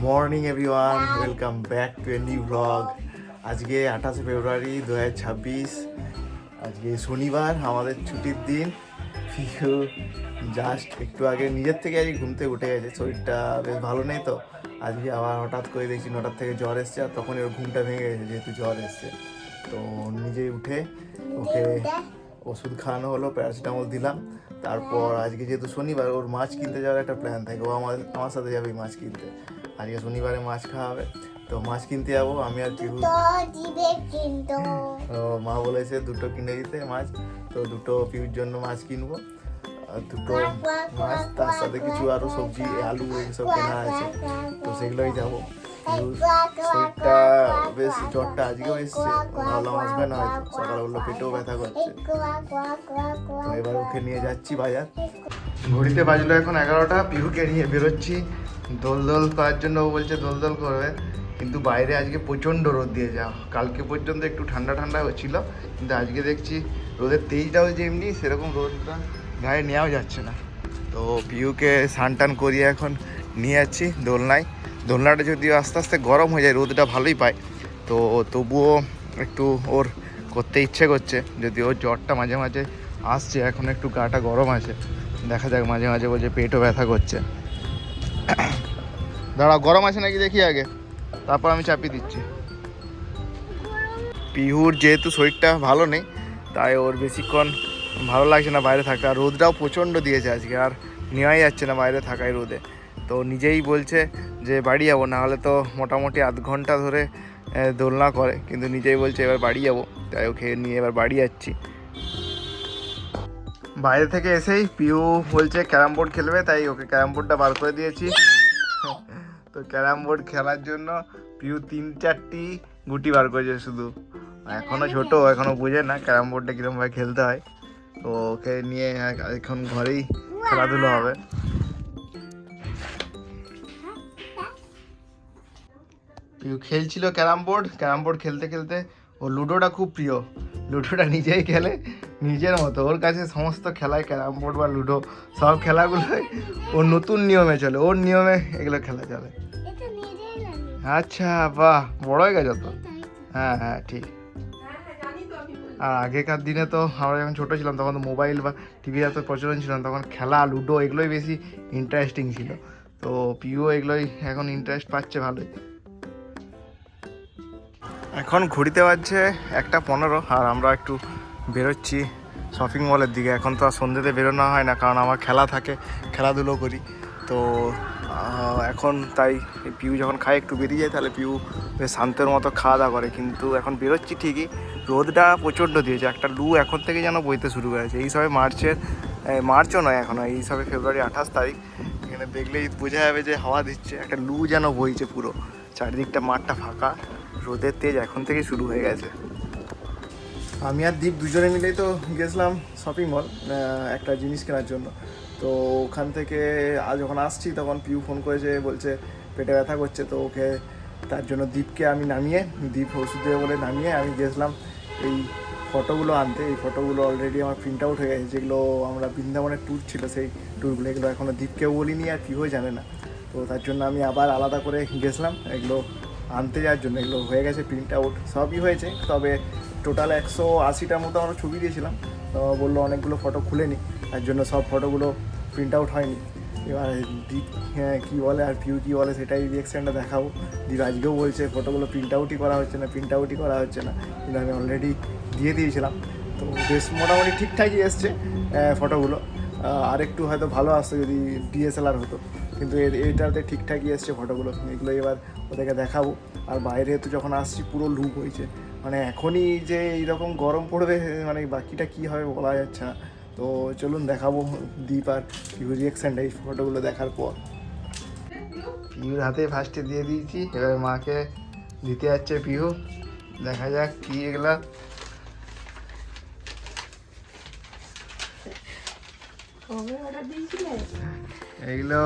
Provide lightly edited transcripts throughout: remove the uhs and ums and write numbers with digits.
Morning everyone, welcome back to a new blog. আজকে 28 ফেব্রুয়ারি 2026। আজকে শনিবার, আমাদের ছুটির দিন। পিহু জাস্ট একটু আগে নিজের থেকে আজকে ঘুম থেকে উঠে গেছে, শরীরটা বেশ ভালো নেই তো। আজকে আবার হঠাৎ করে দেখছি 9টার থেকে জ্বর এসছে, আর তখন ওর ঘুমটা ভেঙে গেছে যেহেতু জ্বর এসছে। তো নিজেই উঠে ওকে ওষুধ খাওয়ানো হলো, প্যারাসিটামল দিলাম। তারপর আজকে যেহেতু শনিবার, ওর মাছ কিনতে যাওয়ার একটা প্ল্যান থাকে, ও আমার সাথে যাবে মাছ কিনতে। আজকে শনিবারে মাছ খাওয়া হবে, তো মাছ কিনতে যাবো আমি আর পিহু। ও মা বলেছে দুটো কিনে দিতে মাছ, তো দুটো পিহুর জন্য মাছ কিনবো। আর দুটো মাছ, তার সাথে কিছু আরও সবজি, আলু এইসব কেনা আছে, তো সেগুলোই যাবো। শরীরটা বেশ, জ্বরটা আজকেও এসছে, ভাবলাম আসবে না, হয়তো সকালে উঠলো পেটেও ব্যথা করছে। তো এবার ওকে নিয়ে যাচ্ছি বাজার। ঘড়িতে বাজলো এখন 11টা, পিহুকে নিয়ে বেরোচ্ছি দোল করার জন্য। ও বলছে দোল করবে, কিন্তু বাইরে আজকে প্রচণ্ড রোদ দিয়ে যাও। কালকে পর্যন্ত একটু ঠান্ডা ঠান্ডা হচ্ছিলো, কিন্তু আজকে দেখছি রোদের তেজটাও যে এমনি, সেরকম রোদটা গায়ে নেওয়াও যাচ্ছে না। তো পিহুকে স্নান টান করিয়ে এখন নিয়ে যাচ্ছি দোলনায়। দোলনাটা যদিও আস্তে আস্তে গরম হয়ে যায়, রোদটা ভালোই পায়, তো তবুও একটু ওর করতে ইচ্ছে করছে। যদি ওর জ্বরটা মাঝে মাঝে আসছে, এখন একটু গাটা গরম আছে, দেখা যাক। মাঝে মাঝে বলছে পেটও ব্যথা করছে। দাঁড়াও, গরম আছে নাকি দেখি আগে, তারপর আমি চাপিয়ে দিচ্ছি। পিহুর যেহেতু শরীরটা ভালো নেই, তাই ওর বেশিক্ষণ ভালো লাগছে না বাইরে থাকতে, আর রোদটাও প্রচণ্ড দিয়েছে আজকে, আর নেওয়াই যাচ্ছে না বাইরে থাকায় রোদে। তো নিজেই বলছে যে বাড়ি যাবো, নাহলে তো মোটামুটি আধ ঘন্টা ধরে দোলনা করে, কিন্তু নিজেই বলছে এবার বাড়ি যাবো, তাই ওকে নিয়ে এবার বাড়ি যাচ্ছি। বাইরে থেকে এসেই পিহু বলছে ক্যারাম বোর্ড খেলবে, তাই ওকে ক্যারাম বোর্ডটা বার করে দিয়েছি। তো ক্যারাম বোর্ড খেলার জন্য পিহু 3-4টি গুটি বার করেছে শুধু। এখনও ছোট, এখনও বুঝে না ক্যারাম বোর্ডটা কীরকমভাবে খেলতে হয়। তো ওকে নিয়ে এখন ঘরেই খেলাধুলো হবে। পিহু খেলছিল ক্যারাম বোর্ড খেলতে খেলতে ও লুডোটা খুব প্রিয়। লুডোটা নিজেই খেলে নিজের মতো, ওর কাছে সমস্ত খেলায় ক্যারাম বোর্ড বা লুডো সব খেলাগুলোই ওর নতুন নিয়মে চলে, ওর নিয়মে এগুলো খেলা চলে। আচ্ছা, বাহ, বড় হয়ে গেছে তো। হ্যাঁ হ্যাঁ, ঠিক। আর আগেকার দিনে তো আমরা যখন ছোটো ছিলাম, তখন তো মোবাইল বা টিভি এত প্রচলন ছিল না, তখন খেলা লুডো এগুলোই বেশি ইন্টারেস্টিং ছিল। তো পিহু এগুলোই এখন ইন্টারেস্ট পাচ্ছে ভালোই। এখন ঘুরিতে বাজছে 1:15, আর আমরা একটু বেরোচ্ছি শপিং মলের দিকে। এখন তো আর সন্ধ্যেতে বেরোনো হয় না, কারণ আমার খেলা থাকে, খেলাধুলো করি। তো এখন তাই পিউ যখন খায় একটু বেরিয়ে যায়, তাহলে পিউ বেশ শান্তের মতো খাওয়া দাওয়া করে। কিন্তু এখন বেরোচ্ছি ঠিকই, রোদটা প্রচণ্ড দিয়েছে, একটা লু এখন থেকে যেন বইতে শুরু করেছে। এই সবে মার্চও নয় এখনও, এই সবে ফেব্রুয়ারি 28 তারিখ। এখানে দেখলেই বোঝা যাবে যে হাওয়া দিচ্ছে, একটা লু যেন বইছে পুরো, চারিদিকটা মাঠটা ফাঁকা, রোদের তেজ এখন থেকে শুরু হয়ে গেছে। আমি আর দীপ দুজনে মিলেই তো গেছিলাম শপিং মল একটা জিনিস কেনার জন্য। তো ওখান থেকে আজ যখন আসছি, তখন পিউ ফোন করেছে, বলছে পেটে ব্যথা করছে। তো ওকে, তার জন্য দীপকে আমি নামিয়ে, দীপ ওষুধ দেবে বলে নামিয়ে আমি গেছিলাম এই ফটোগুলো আনতে। এই ফটোগুলো অলরেডি আমার প্রিন্ট আউট হয়ে গেছে, যেগুলো আমরা বৃন্দাবনের ট্যুর ছিল, সেই ট্যুরগুলো। এগুলো এখনও দীপকেও বলিনি, আর পিউও জানে না। তো তার জন্য আমি আবার আলাদা করে গেছিলাম এগুলো আনতে যাওয়ার জন্য। এগুলো হয়ে গেছে প্রিন্ট আউট, সবই হয়েছে, তবে টোটাল 180টার মতো আমরা ছবি দিয়েছিলাম। তো বললো অনেকগুলো ফটো খুলেনি, তার জন্য সব ফটোগুলো প্রিন্ট আউট হয়নি। এবার দীপ কী বলে আর পিউ কী বলে, সেটাই রিয়েকশানটা দেখাবো। দীপ আজকেও বলছে ফটোগুলো প্রিন্ট আউটই করা হচ্ছে না, কিন্তু আমি অলরেডি দিয়ে দিয়েছিলাম। তো বেশ মোটামুটি ঠিকঠাকই এসছে ফটোগুলো। আর একটু হয়তো ভালো আসতো যদি ডিএসএলআর হতো, কিন্তু এটাতে ঠিকঠাকই এসছে ফটোগুলো। এগুলো এবার ওদেরকে দেখাবো। আর বাইরে তো যখন আসছি পুরো লু হয়েছে, মানে এখনই যে এইরকম গরম পড়বে, মানে বাকিটা কী হবে বলা যাচ্ছে না। তো চলুন দেখাবো দীপ আর পিহুর রিয়াকশানটা এই ফটোগুলো দেখার পর। পিহুর হাতে ফার্স্টে দিয়ে দিয়েছি, এবার মাকে দিতে যাচ্ছে পিহু। দেখা যাক কী এগুলা। এগুলো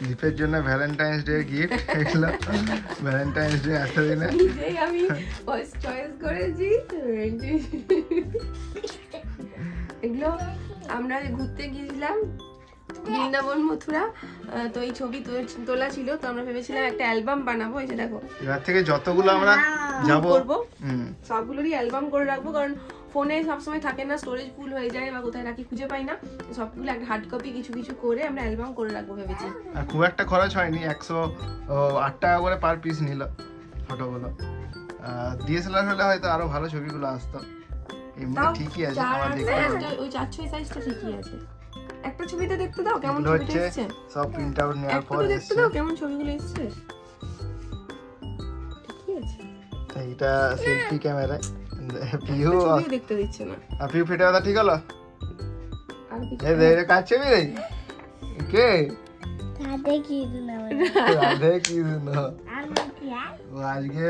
দীপের জন্য ভ্যালেন্টাইন্স ডে গিফট। এগুলো ভ্যালেন্টাইন্স ডে আসতে দিনে আমি চয়েস করেছি। এগুলো আমরা ঘুরতে গিয়েছিলাম, বৃন্দাবন মথুরা। তো এই ছবি তোলা ছিল, তো আমরা ভেবেছিলাম একটা অ্যালবাম বানাবো। এই যে দেখো, এবার থেকে যতগুলো আমরা যাব করবো সবগুলোরই অ্যালবাম করে রাখবো, কারণ ফোনে সবসময় থাকে না, স্টোরেজ ফুল হয়ে যায় বা কোথায় রাখি খুঁজে পাই না। সবগুলো একটা হার্ড কপি কিছু কিছু করে আমরা অ্যালবাম করে রাখবো ভেবেছি। আর খুব একটা খরচ হয়নি, 108 টাকা করে পার পিস নিল ফটোগুলো। ডিএসএলআর হলে হয়তো আরো ভালো ছবিগুলো আসতো। এমনি ঠিকই আছে, আমার দেখতে হবে। ওই 4-6 সাইজটা ঠিকই আছে। একটা ছবিতে দেখতে দাও কেমন এগুলো ছবিটা হচ্ছে এসেছে, সব প্রিন্ট আউট নেওয়ার একটু পর তো দেখতে এসেছে। দাও কেমন ছবিগুলো এসেছে। ঠিকই আছে, এইটা সেলফি ক্যামেরা। পিউ ছবিও দেখতে দিচ্ছে না। পিউ ফেটে কথা ঠিক হলো। আর কিছু এই রে কাজ ছবি রে কে রাধে কি না রাধে কি না। আমি কি ও আজকে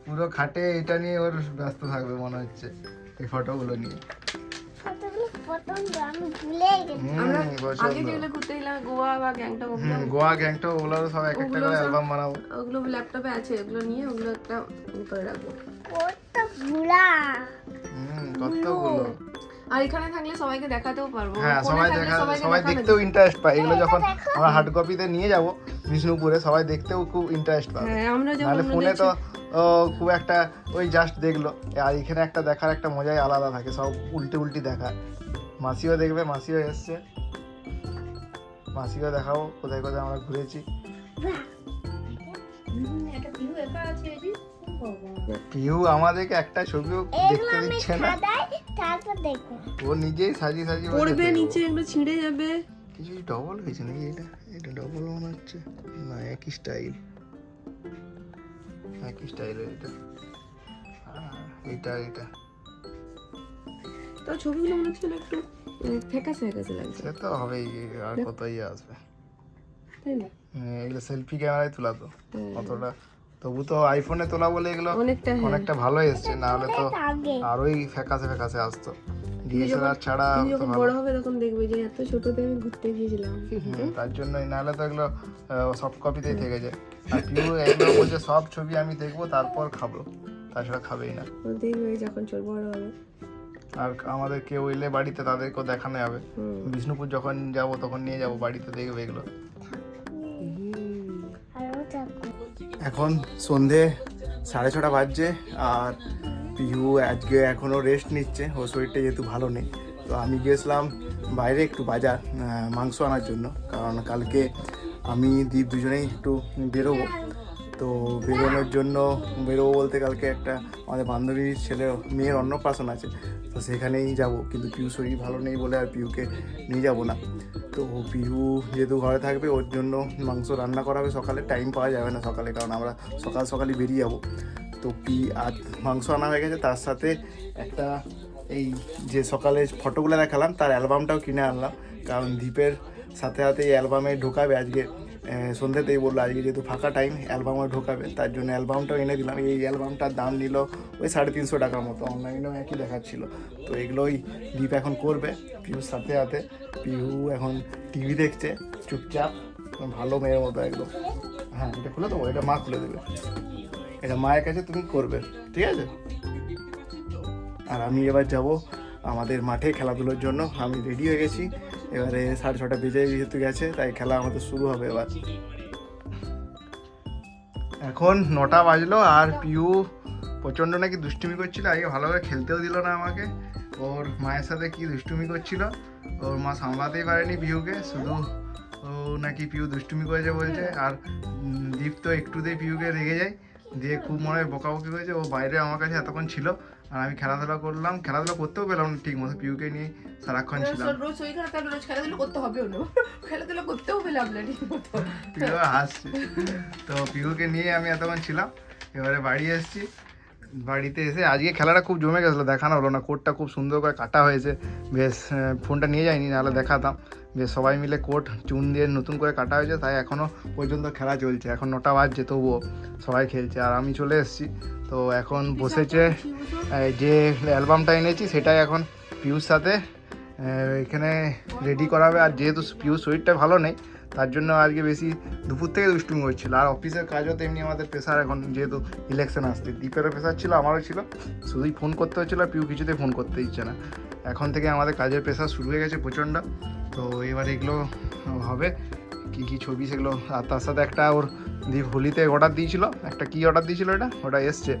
পুরো খাটে এটা নিয়ে ওর ব্যস্ত থাকবে মনে হচ্ছে, এই ফটোগুলো নিয়ে। ফটোগুলো প্রথম আমি ভুলে গেছি। আমরা পছন্দ। আগে যেগুলো ঘুরতে গেলাম গোয়া বা গ্যাংটক, ওগুলো গোয়া গ্যাংটক ওগুলোর সব এক একটা ওগুলো করে সব- অ্যালবাম বানাবো। ওগুলো ল্যাপটপে আছে, ওগুলো নিয়ে ওগুলো একটা করে রাখবো। কত ভুলা কতগুলো। আর এখানে থাকলে সবাইকে দেখাতেও পারবো। হ্যাঁ, ফোনে সবাই থাকলে সবাইকে সবাই দেখানো দেখতেও ইন্টারেস্ট পায়। এগুলো যখন আমরা হার্ড কপিতে নিয়ে যাব বিষ্ণুপুরে, সবাই দেখতেও খুব ইন্টারেস্ট পাবে। হ্যাঁ, আমরা যেমন নাহলে ফোনে দেখছি, তো খুব একটা ওই জাস্ট দেখলো। আর এখানে একটা দেখার একটা মজাই আলাদা থাকে, সব উল্টে উল্টি দেখা। মাসিও দেখবে, মাসিও এসছে, মাসিও দেখাবো কোথায় কোথায় আমরা ঘুরেছি। একটা ভিউ একা আছে এই যে। পিউ আমাদেরকে একটা ছবিও দেখতে দিচ্ছে না, তারপর দেখো ও নিজেই সাজিয়ে সাজিয়ে বলছে পড়বে দেখবো। নিচে, এগুলো ছিঁড়ে যাবে। কিছু ডবল হয়েছে নাকি? এটা এটা ডবল মনে হচ্ছে না, একই স্টাইল, একই স্টাইলের এটা। এটা এটা তো ছবিগুলো মনে হচ্ছে না একটু ফ্যাকাসে ফ্যাকাসে লাগছে, সে তো হবেই, আর কত ইয়ে আসবে। তাই না? এগুলো সেলফি ক্যামেরায় তোলা তো হ্যাঁ। অতটা, তবু তো আইফোনে তোলা বলে এগুলো অনেকটা, হ্যাঁ। অনেকটা ভালো এসছে, না হলে তো আগে আরোই ফ্যাকাসে ফ্যাকাসে আসতো। ডিএসএলআর ছাড়া তুমি তো যখন ভালো। বড় হবে তখন দেখবে যে এত ছোটতে আমি ঘুরতে গিয়েছিলাম। তার জন্যই, নাহলে তো এগুলো সফট কপিতেই থেকে যায়। আর পিউ এগুলো বলছে সব ছবি আমি দেখবো তারপর খাবো, তাছাড়া খাবেই না। ও দেখবে যখন চল বড় হবে। আর আমাদের কেউ এলে বাড়িতে তাদেরকেও দেখানো যাবে। বিষ্ণুপুর যখন যাব তখন নিয়ে যাব বাড়িতে, দেখবে এগুলো। আরো থাকো এখন সন্ধে 6:30 বাজছে, আর পিহু আজকে এখনও রেস্ট নিচ্ছে, ওর শরীরটা যেহেতু ভালো নেই। তো আমি গিয়েছিলাম বাইরে একটু বাজার মাংস আনার জন্য, কারণ কালকে আমি দীপ দুজনেই একটু বেরোবো। তো বেরোনোর জন্য বেরোবো বলতে কালকে একটা আমাদের বান্ধবীর ছেলে মেয়ের অন্নপ্রাশন আছে, তো সেখানেই যাব। কিন্তু পিহু শরীর ভালো নেই বলে আর পিহুকে নিয়ে যাব না। তো পিহু যেহেতু ঘরে থাকবে, ওর জন্য মাংস রান্না করা হবে সকালে, টাইম পাওয়া যাবে না সকালে, কারণ আমরা সকালই বেরিয়ে যাবো। তো আর মাংস আনা হয়ে গেছে, তার সাথে একটা এই যে সকালে ফটোগুলো দেখালাম তার অ্যালবামটাও কিনে আনলাম, কারণ দীপের সাথে সাথে এই অ্যালবামে ঢোকাবে আজকে। সন্ধ্যেতেই বললো আজকে যেহেতু ফাঁকা টাইম, অ্যালবামে ঢোকাবে, তার জন্য অ্যালবামটাও এনে দিলাম। এই অ্যালবামটার দাম নিল ওই 350 টাকার মতো, অনলাইনেও একই দেখাচ্ছিল। তো এগুলোই দীপ এখন করবে পিহুর সাথে সাথে। পিহু এখন টিভি দেখছে চুপচাপ, ভালো মেয়ের মতো একদম। হ্যাঁ, এটা খুলে দেবো, এটা মা খুলে দেবে, এটা মায়ের কাছে তুমি করবে, ঠিক আছে? আর আমি এবার যাব আমাদের মাঠে খেলাধুলোর জন্য। আমি রেডি হয়ে গেছি, এবারে 6:30 বেজে যেহেতু গেছে, তাই খেলা আমাদের শুরু হবে এবার। এখন 9টা বাজলো, আর পিউ প্রচণ্ড নাকি দুষ্টুমি করছিল। আগে ভালো করে খেলতেও দিল না আমাকে, ওর মায়ের সাথে কি দুষ্টুমি করছিল, ওর মা সামলাতেই পারেনি পিউকে, শুধু ও নাকি পিউ দুষ্টুমি করেছে বলছে। আর দীপ তো একটুতেই পিউকে রেগে যায়, দিয়ে খুব মনে হয় বকাবকি করেছে। ও বাইরে আমার কাছে এতক্ষণ ছিল, আর আমি খেলাধুলা করলাম, খেলাধুলা করতেও পেলাম না ঠিক মতো, পিউকে নিয়ে সারাক্ষণ ছিলাম। রোজ শরীর খারাপ থাকলে রোজ খেলাধুলো করতে হবে, হলো খেলাধুলো করতেও পেলাম না ঠিক মতো। পিউ হাসছে। তো পিউকে নিয়ে আমি এতক্ষণ ছিলাম, এবারে বাড়ি এসেছি। বাড়িতে এসে আজকে খেলাটা খুব জমে গেছিলো, দেখানো হলো না। কোর্টটা খুব সুন্দর করে কাটা হয়েছে, বেশ। ফোনটা নিয়ে যাইনি, নাহলে দেখাতাম। বেশ সবাই মিলে কোর্ট চুন দিয়ে নতুন করে কাটা হয়েছে, তাই এখনও পর্যন্ত খেলা চলছে। এখন 9টা বাজছে, তবুও সবাই খেলছে, আর আমি চলে এসেছি। তো এখন বসেছে, যে অ্যালবামটা এনেছি সেটাই এখন পিউর সাথে এখানে রেডি করাবে। আর যেহেতু পিউর শরীরটা ভালো নেই, তার জন্য আজকে বেশি দুপুর থেকে দুষ্টুমি করছিল। আর অফিসের কাজও তো এমনি আমাদের প্রেশার, এখন যেহেতু ইলেকশন আসছে, দ্বীপেরও প্রেশার ছিল, আমারও ছিল, শুধুই ফোন করতে হচ্ছিলো, আর পিউ কিছুতে ফোন করতে দিচ্ছে না। এখন থেকে আমাদের কাজের প্রেশার শুরু হয়ে গেছে প্রচণ্ড। তো এবার এগুলো হবে কী কী ছবি সেগুলো, আর তার সাথে একটা ওর দীপ হোলিতে অর্ডার দিয়েছিল, একটা কী অর্ডার দিয়েছিল, ওটা এসছে,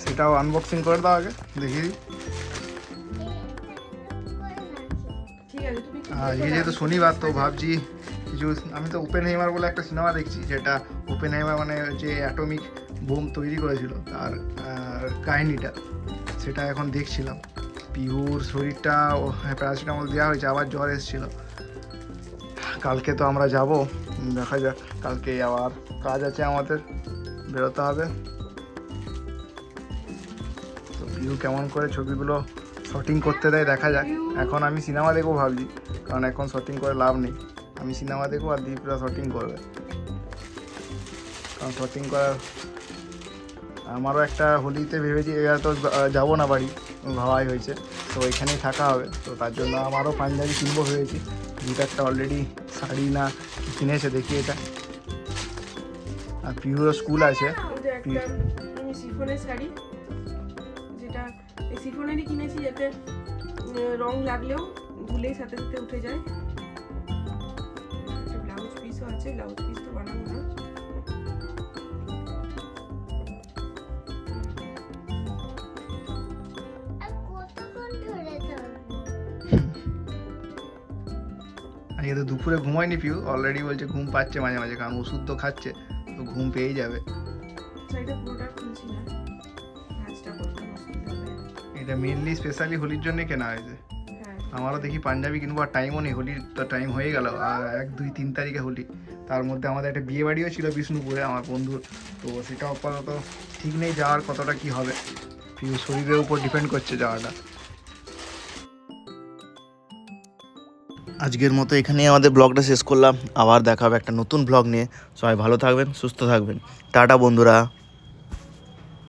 সেটাও আনবক্সিং করে দাও আগে, দেখিয়ে দিই। ঠিক আছে, তুমি একটু আজকে যেহেতু শনিবার, তো ভাবছি কিছু, আমি তো ওপেন হেইমার বলে একটা সিনেমা দেখছি, যেটা ওপেন হেইমার মানে যে অ্যাটমিক বোম তৈরি করেছিল তার কাহিনিটা, সেটা এখন দেখছিলাম। পিহুর শরীরটা প্যারাসিটামল দেওয়া হয়েছে, আবার জ্বর এসেছিলো। কালকে তো আমরা যাব, দেখা যাক, কালকে আবার কাজ আছে আমাদের, বেরোতে হবে। তো পিহু কেমন করে ছবিগুলো শটিং করতে দেয় দেখা যাক। এখন আমি সিনেমা দেখবো ভাবছি, কারণ এখন শটিং করে লাভ নেই। আমি সিনেমা দেখবো আর দীপরা শটিং করবে, কারণ শটিং করার আমারও একটা হোলিতে ভেবেছি, এবার তো যাবো না বাড়ি, ভাবাই হয়েছে, তো এখানেই থাকা হবে। তো তার জন্য আমারও পাঞ্জাবি কিনবো ভেবেছি, দুটো একটা অলরেডি শাড়ি না কিনেছে, দেখি এটা। আর পিহুরও স্কুল আছে। ওদের একটা আমি সিফনের শাড়ি, যেটা এই সিফনেরই কিনেছি, যাতে রং লাগলেও ধুলেই সাথে সাথে উঠে যায়। একটা ব্লাউজ পিসও আছে, ব্লাউজ পিস তো বানাবো না। কতক্ষণ ধরে ধরবো? আজকে তো দুপুরে ঘুমায়নি পিউ, অলরেডি বলছে ঘুম পাচ্ছে মাঝে মাঝে, কারণ ওষুধ তো খাচ্ছে, তো ঘুম পেয়েই যাবে। শাড়িটা পুরোটা খুলছি না, ভাঁজটা করতে অসুবিধা হবে। এটা মেনলি স্পেশালি হোলির জন্য কেনা হয়েছে। হ্যাঁ, আমারও দেখি পাঞ্জাবি কিনবো, আর টাইমও নেই, হোলির তো টাইম হয়ে গেল, আর 1, 2, 3 তারিখে হোলি। তার মধ্যে আমাদের একটা বিয়ে বাড়িও ছিল বিষ্ণুপুরে আমার বন্ধুর, তো সেটা আপাতত ঠিক নেই যাওয়ার কতটা কি হবে, পিউ শরীরের উপর ডিপেন্ড করছে যাওয়াটা। আজকের মতো এখানেই আমাদের ব্লগটা শেষ করলাম, আবার দেখা হবে একটা নতুন ব্লগ নিয়ে। সবাই ভালো থাকবেন, সুস্থ থাকবেন, টাটা বন্ধুরা।